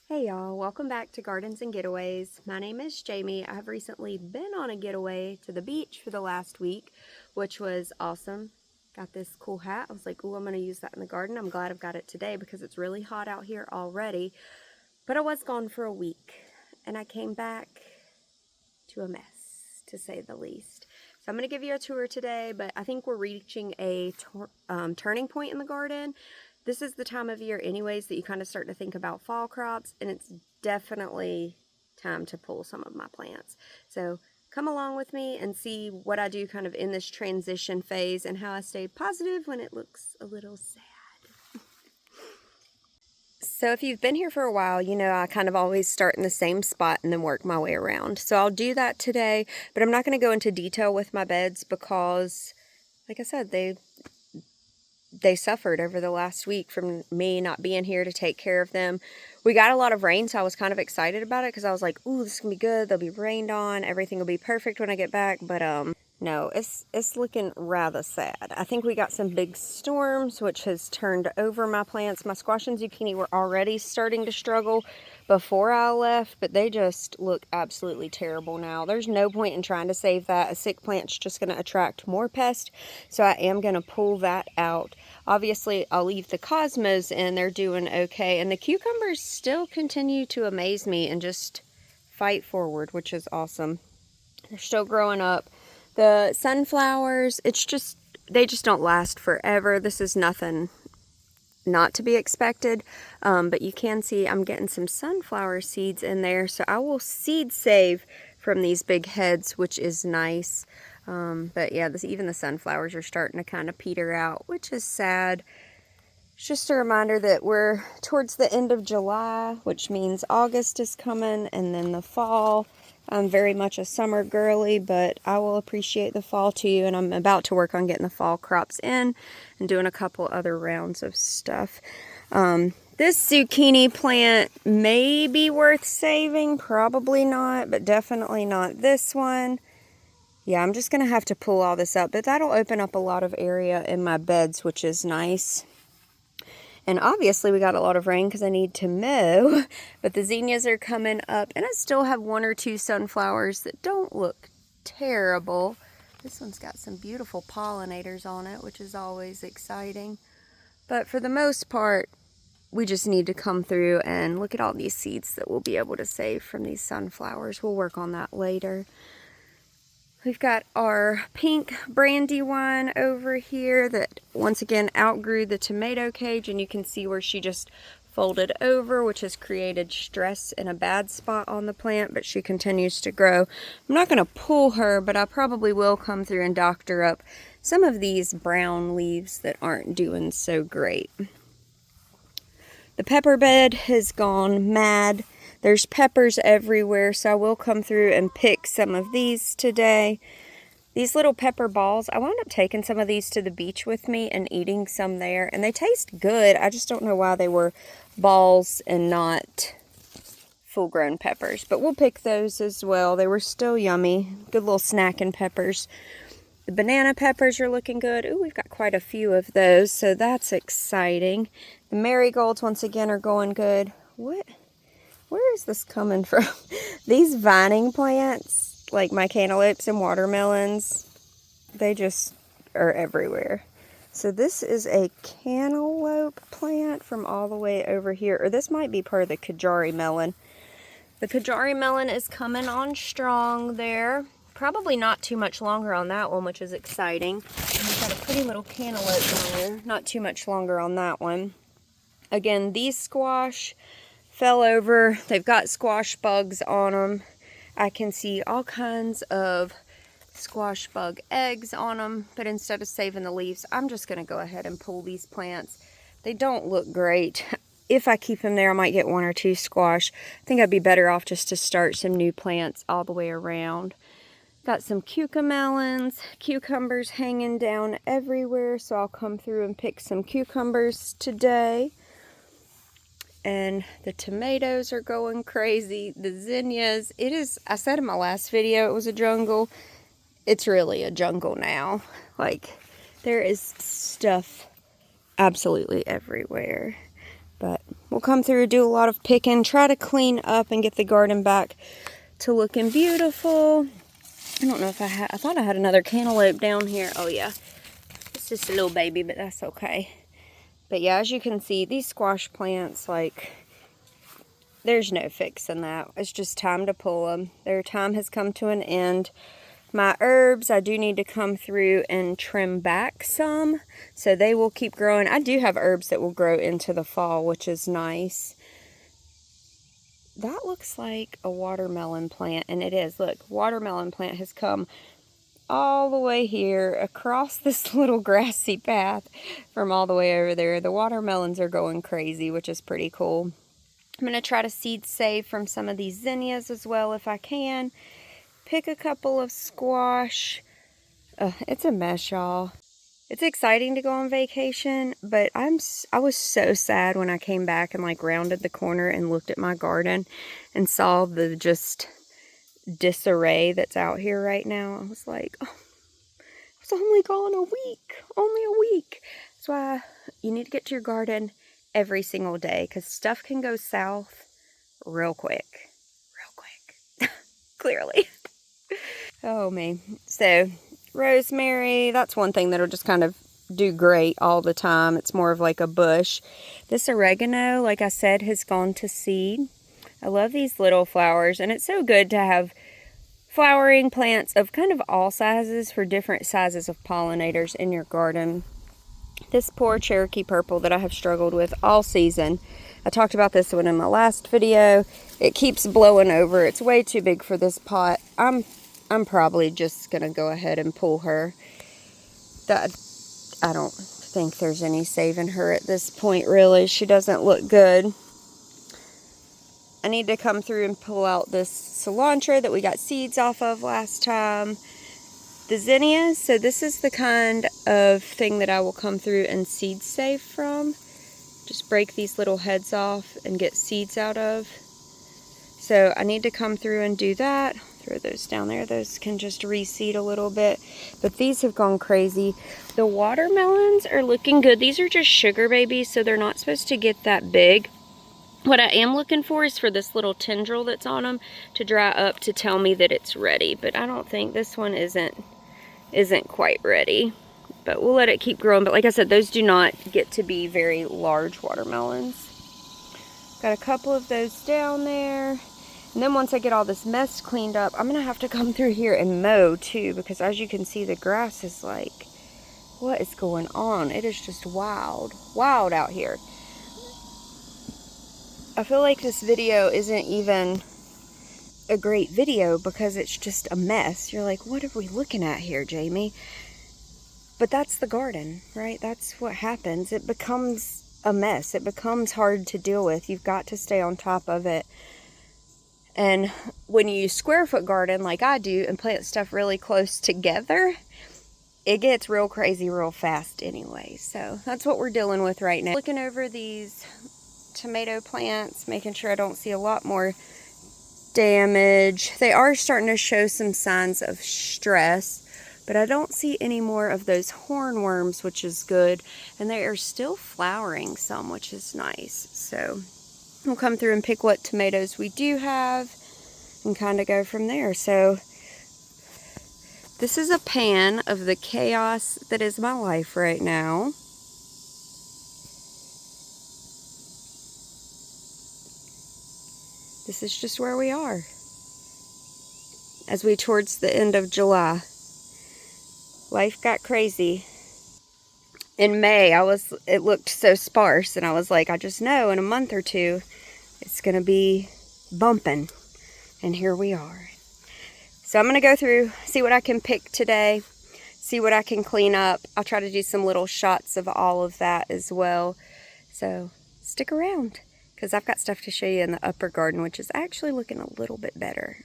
Hey y'all, welcome back to Gardens and Getaways. My name is Jamie. I have recently been on a getaway to the beach for the last week, which was awesome. Got this cool hat. I was like, ooh, I'm going to use that in the garden. I'm glad I've got it today because it's really hot out here already. But I was gone for a week and I came back to a mess, to say the least. So I'm going to give you a tour today, but I think we're reaching a turning point in the garden. This is the time of year anyways that you kind of start to think about fall crops, and it's definitely time to pull some of my plants. So come along with me and see what I do kind of in this transition phase and how I stay positive when it looks a little sad. So if you've been here for a while, you know I kind of always start in the same spot and then work my way around. So I'll do that today, but I'm not going to go into detail with my beds because, like I said, they suffered over the last week from me not being here to take care of them. We got a lot of rain, so I was kind of excited about it because I was like, ooh, this is going to be good. They'll be rained on. Everything will be perfect when I get back. But no, it's looking rather sad. I think we got some big storms, which has turned over my plants. My squash and zucchini were already starting to struggle before I left, but they just look absolutely terrible now. There's no point in trying to save that. A sick plant's just going to attract more pests, so I am going to pull that out. Obviously, I'll leave the cosmos in. They're doing okay, and the cucumbers still continue to amaze me and just fight forward, which is awesome. They're still growing up. The sunflowers, they just don't last forever. This is nothing not to be expected, but you can see I'm getting some sunflower seeds in there, so I will seed save from these big heads, which is nice. But yeah, even the sunflowers are starting to kind of peter out, which is sad. It's just a reminder that we're towards the end of July, which means August is coming, and then the fall. I'm very much a summer girly, but I will appreciate the fall too, and I'm about to work on getting the fall crops in and doing a couple other rounds of stuff. This zucchini plant may be worth saving, probably not, but definitely not this one. Yeah, I'm just going to have to pull all this up, but that'll open up a lot of area in my beds, which is nice. And obviously we got a lot of rain because I need to mow, but the zinnias are coming up, and I still have one or two sunflowers that don't look terrible. This one's got some beautiful pollinators on it, which is always exciting. But for the most part, we just need to come through and look at all these seeds that we'll be able to save from these sunflowers. We'll work on that later. We've got our pink brandywine over here that once again outgrew the tomato cage, and you can see where she just folded over, which has created stress in a bad spot on the plant, but she continues to grow. I'm not going to pull her, but I probably will come through and doctor up some of these brown leaves that aren't doing so great. The pepper bed has gone mad. There's peppers everywhere, so I will come through and pick some of these today. These little pepper balls, I wound up taking some of these to the beach with me and eating some there, and they taste good. I just don't know why they were balls and not full-grown peppers, but we'll pick those as well. They were still yummy. Good little snacking peppers. The banana peppers are looking good. Ooh, we've got quite a few of those, so that's exciting. The marigolds, once again, are going good. Where is this coming from? These vining plants, like my cantaloupes and watermelons, they just are everywhere. So this is a cantaloupe plant from all the way over here, or this might be part of the Kajari melon. The Kajari melon is coming on strong there. Probably not too much longer on that one, which is exciting. And we've got a pretty little cantaloupe down there. Not too much longer on that one. Again, these squash fell over. They've got squash bugs on them. I can see all kinds of squash bug eggs on them, but instead of saving the leaves, I'm just going to go ahead and pull these plants. They don't look great. If I keep them there, I might get one or two squash. I think I'd be better off just to start some new plants all the way around. Got some cucamelons, cucumbers hanging down everywhere, so I'll come through and pick some cucumbers today. And the tomatoes are going crazy. The zinnias, I said in my last video it was a jungle. It's really a jungle now. Like, there is stuff absolutely everywhere. But we'll come through, do a lot of picking, try to clean up and get the garden back to looking beautiful. I don't know if I thought I had another cantaloupe down here. Oh yeah, it's just a little baby, but that's okay. But yeah, as you can see, these squash plants, like, there's no fixing that. It's just time to pull them. Their time has come to an end. My herbs, I do need to come through and trim back some, so they will keep growing. I do have herbs that will grow into the fall, which is nice. That looks like a watermelon plant, and it is. Look, watermelon plant has come all the way here across this little grassy path from all the way over there. The watermelons are going crazy, which is pretty cool. I'm going to try to seed save from some of these zinnias as well if I can. Pick a couple of squash. It's a mess, y'all. It's exciting to go on vacation, but I was so sad when I came back and like rounded the corner and looked at my garden and saw the just disarray that's out here right now. I was like, oh, it's only gone a week. Only a week. That's why you need to get to your garden every single day, because stuff can go south real quick. Real quick. Clearly. Oh, me. So, rosemary, that's one thing that'll just kind of do great all the time. It's more of like a bush. This oregano, like I said, has gone to seed. I love these little flowers, and it's so good to have flowering plants of kind of all sizes for different sizes of pollinators in your garden. This poor Cherokee purple that I have struggled with all season. I talked about this one in my last video. It keeps blowing over. It's way too big for this pot. I'm probably just gonna go ahead and pull her. I don't think there's any saving her at this point, really. She doesn't look good. I need to come through and pull out this cilantro that we got seeds off of last time. The zinnias, so this is the kind of thing that I will come through and seed save from. Just break these little heads off and get seeds out of. So I need to come through and do that. Throw those down there. Those can just reseed a little bit. But these have gone crazy. The watermelons are looking good. These are just sugar babies, so they're not supposed to get that big. What I am looking for is for this little tendril that's on them to dry up to tell me that it's ready. But I don't think this one isn't quite ready. But we'll let it keep growing. But like I said, those do not get to be very large watermelons. Got a couple of those down there. And then once I get all this mess cleaned up, I'm going to have to come through here and mow too, because as you can see, the grass is like, what is going on? It is just wild. Wild out here. I feel like this video isn't even a great video because it's just a mess. You're like, what are we looking at here, Jamie? But that's the garden, right? That's what happens. It becomes a mess. It becomes hard to deal with. You've got to stay on top of it. And when you square foot garden like I do and plant stuff really close together, it gets real crazy real fast anyway. So that's what we're dealing with right now. Looking over these tomato plants, making sure I don't see a lot more damage. They are starting to show some signs of stress, but I don't see any more of those hornworms, which is good. And they are still flowering some, which is nice. So we'll come through and pick what tomatoes we do have and kind of go from there. So this is a pan of the chaos that is my life right now. This is just where we are as we towards the end of July. Life got crazy. In May, it looked so sparse, and I was like, I just know in a month or two, it's going to be bumping. And here we are. So I'm going to go through, see what I can pick today, see what I can clean up. I'll try to do some little shots of all of that as well. So stick around, because I've got stuff to show you in the upper garden, which is actually looking a little bit better.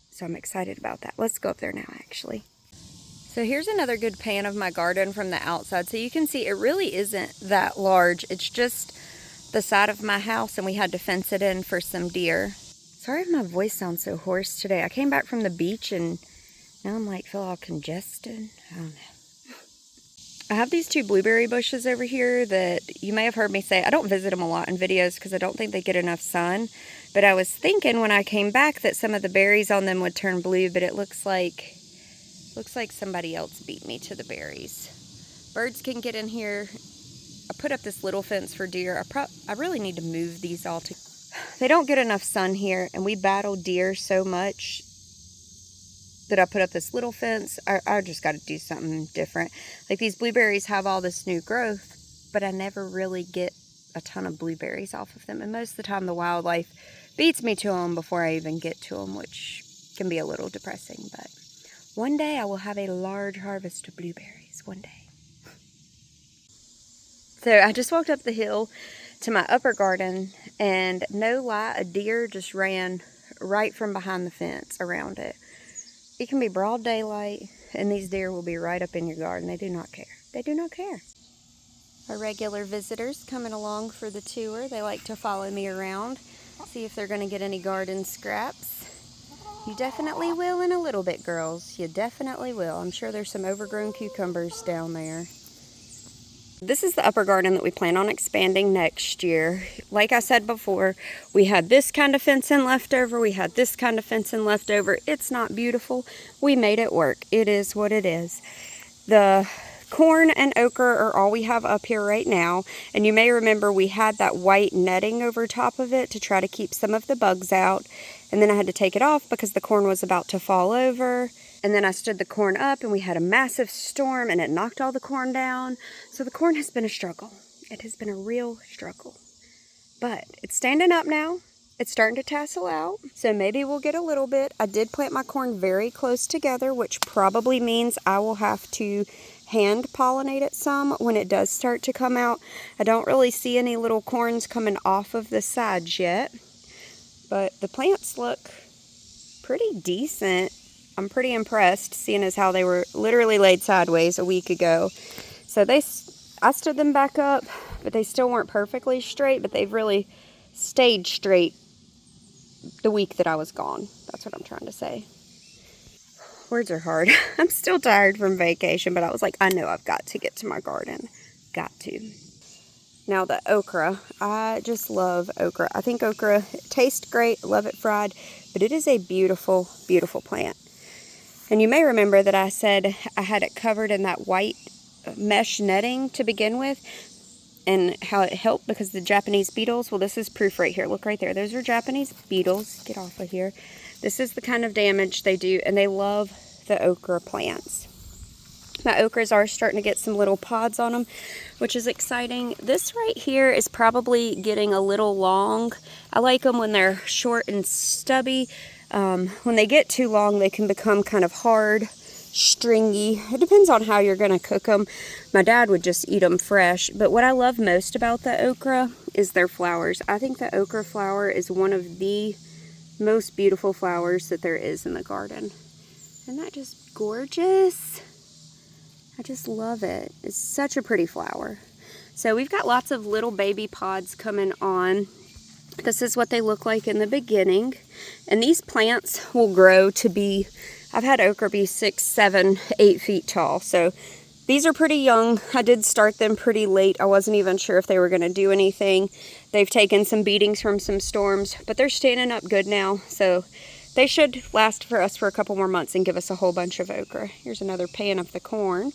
So I'm excited about that. Let's go up there now, actually. So here's another good pan of my garden from the outside. So you can see it really isn't that large. It's just the side of my house, and we had to fence it in for some deer. Sorry if my voice sounds so hoarse today. I came back from the beach and now I'm like, feel all congested. I don't know. I have these 2 blueberry bushes over here that you may have heard me say, I don't visit them a lot in videos because I don't think they get enough sun. But I was thinking when I came back that some of the berries on them would turn blue, but it looks like somebody else beat me to the berries. Birds can get in here. I put up this little fence for deer. I really need to move these all to. They don't get enough sun here, and we battle deer so much that I put up this little fence. I just got to do something different. Like, these blueberries have all this new growth, but I never really get a ton of blueberries off of them. And most of the time the wildlife beats me to them before I even get to them, which can be a little depressing. But one day I will have a large harvest of blueberries, one day. So I just walked up the hill to my upper garden, and no lie, a deer just ran right from behind the fence around it. It can be broad daylight, and these deer will be right up in your garden. They do not care. They do not care. Our regular visitors coming along for the tour, they like to follow me around, see if they're going to get any garden scraps. You definitely will in a little bit, girls. You definitely will. I'm sure there's some overgrown cucumbers down there. This is the upper garden that we plan on expanding next year. Like I said before, we had this kind of fencing left over. We had this kind of fencing left over. It's not beautiful. We made it work. It is what it is. The corn and okra are all we have up here right now. And you may remember we had that white netting over top of it to try to keep some of the bugs out. And then I had to take it off because the corn was about to fall over. And then I stood the corn up, and we had a massive storm, and it knocked all the corn down. So the corn has been a struggle. It has been a real struggle. But it's standing up now. It's starting to tassel out, so maybe we'll get a little bit. I did plant my corn very close together, which probably means I will have to hand pollinate it some when it does start to come out. I don't really see any little corns coming off of the sides yet, but the plants look pretty decent. I'm pretty impressed, seeing as how they were literally laid sideways a week ago. So I stood them back up, but they still weren't perfectly straight, but they've really stayed straight the week that I was gone. That's what I'm trying to say. Words are hard. I'm still tired from vacation, but I was like, I know I've got to get to my garden. Got to. Now the okra. I just love okra. I think okra tastes great. Love it fried, but it is a beautiful, beautiful plant. And you may remember that I said I had it covered in that white mesh netting to begin with, and how it helped because the Japanese beetles, well, this is proof right here. Look right there. Those are Japanese beetles. Get off of here. This is the kind of damage they do, and they love the okra plants. My okras are starting to get some little pods on them, which is exciting. This right here is probably getting a little long. I like them when they're short and stubby. When they get too long, they can become kind of hard, stringy. It depends on how you're going to cook them. My dad would just eat them fresh. But what I love most about the okra is their flowers. I think the okra flower is one of the most beautiful flowers that there is in the garden. Isn't that just gorgeous? I just love it. It's such a pretty flower. So we've got lots of little baby pods coming on. This is what they look like in the beginning. And these plants will grow to be, I've had okra be 6, 7, 8 feet tall. So these are pretty young. I did start them pretty late. I wasn't even sure if they were going to do anything. They've taken some beatings from some storms, but they're standing up good now. So they should last for us for a couple more months and give us a whole bunch of okra. Here's another pan of the corn.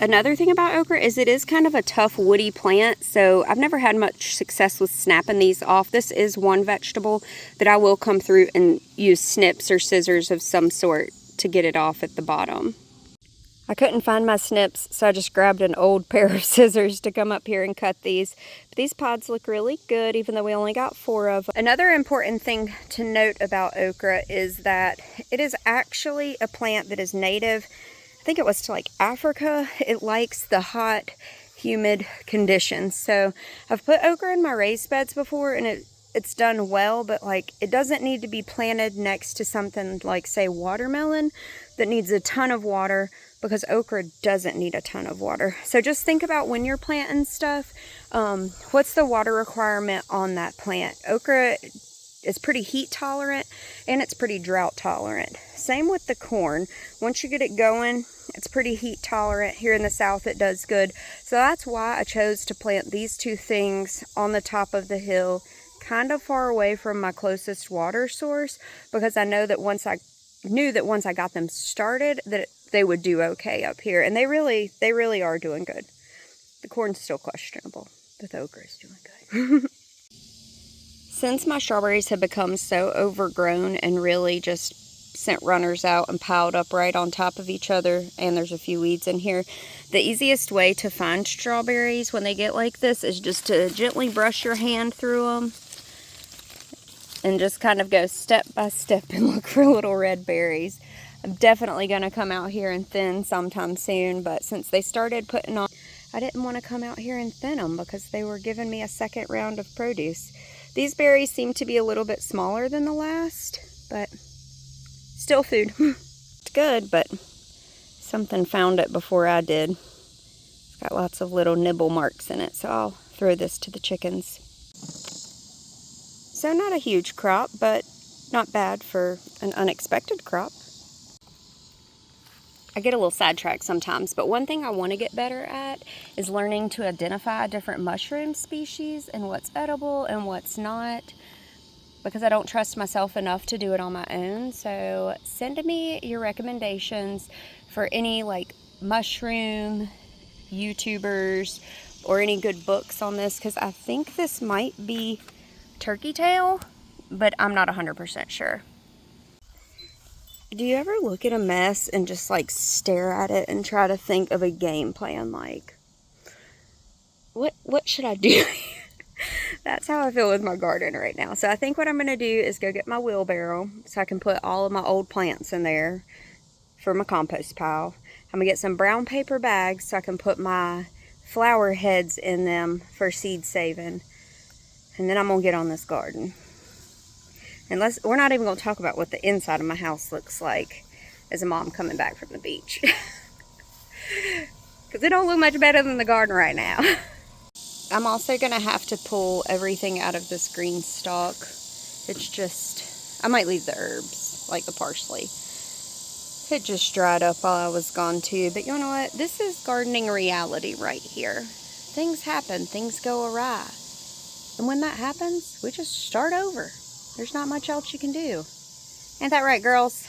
Another thing about okra is it is kind of a tough woody plant, so I've never had much success with snapping these off. This is one vegetable that I will come through and use snips or scissors of some sort to get it off at the bottom. I couldn't find my snips, so I just grabbed an old pair of scissors to come up here and cut these. But these pods look really good, even though we only got 4 of them. Another important thing to note about okra is that it is actually a plant that is native, I think it was to like Africa. It likes the hot, humid conditions. So I've put okra in my raised beds before, and it's done well, but like it doesn't need to be planted next to something like, say, watermelon that needs a ton of water, because okra doesn't need a ton of water. So just think about when you're planting stuff, what's the water requirement on that plant? Okra it's pretty heat tolerant and it's pretty drought tolerant. Same with the corn. Once you get it going, it's pretty heat tolerant. Here in the south it does good. So that's why I chose to plant these two things on the top of the hill, kind of far away from my closest water source, because I know that once I got them started that they would do okay up here. And they really are doing good. The corn's still questionable, but the okra is doing good. Since my strawberries have become so overgrown and really just sent runners out and piled up right on top of each other, and there's a few weeds in here, the easiest way to find strawberries when they get like this is just to gently brush your hand through them and just kind of go step by step and look for little red berries. I'm definitely going to come out here and thin sometime soon, but since they started putting on, I didn't want to come out here and thin them because they were giving me a second round of produce. These berries seem to be a little bit smaller than the last, but still food. It's good, but something found it before I did. It's got lots of little nibble marks in it, so I'll throw this to the chickens. So not a huge crop, but not bad for an unexpected crop. I get a little sidetracked sometimes, but one thing I want to get better at is learning to identify different mushroom species and what's edible and what's not, because I don't trust myself enough to do it on my own. So send me your recommendations for any like mushroom YouTubers or any good books on this, because I think this might be turkey tail, but I'm not 100% sure. Do you ever look at a mess and just like stare at it and try to think of a game plan, like what should I do? That's how I feel with my garden right now. So I think what I'm going to do is go get my wheelbarrow so I can put all of my old plants in there for my compost pile. I'm going to get some brown paper bags so I can put my flower heads in them for seed saving. And then I'm going to get on this garden. And we're not even going to talk about what the inside of my house looks like as a mom coming back from the beach. Because it don't look much better than the garden right now. I'm also going to have to pull everything out of this green stalk. It's just, I might leave the herbs, like the parsley. It just dried up while I was gone too. But you know what? This is gardening reality right here. Things happen. Things go awry. And when that happens, we just start over. There's not much else you can do. Ain't that right, girls?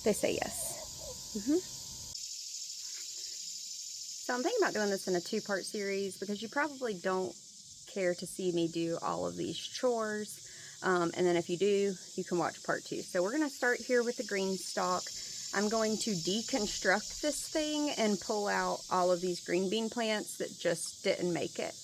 They say yes. So I'm thinking about doing this in a two-part series because you probably don't care to see me do all of these chores. And then if you do, you can watch part 2. So we're going to start here with the green stalk. I'm going to deconstruct this thing and pull out all of these green bean plants that just didn't make it.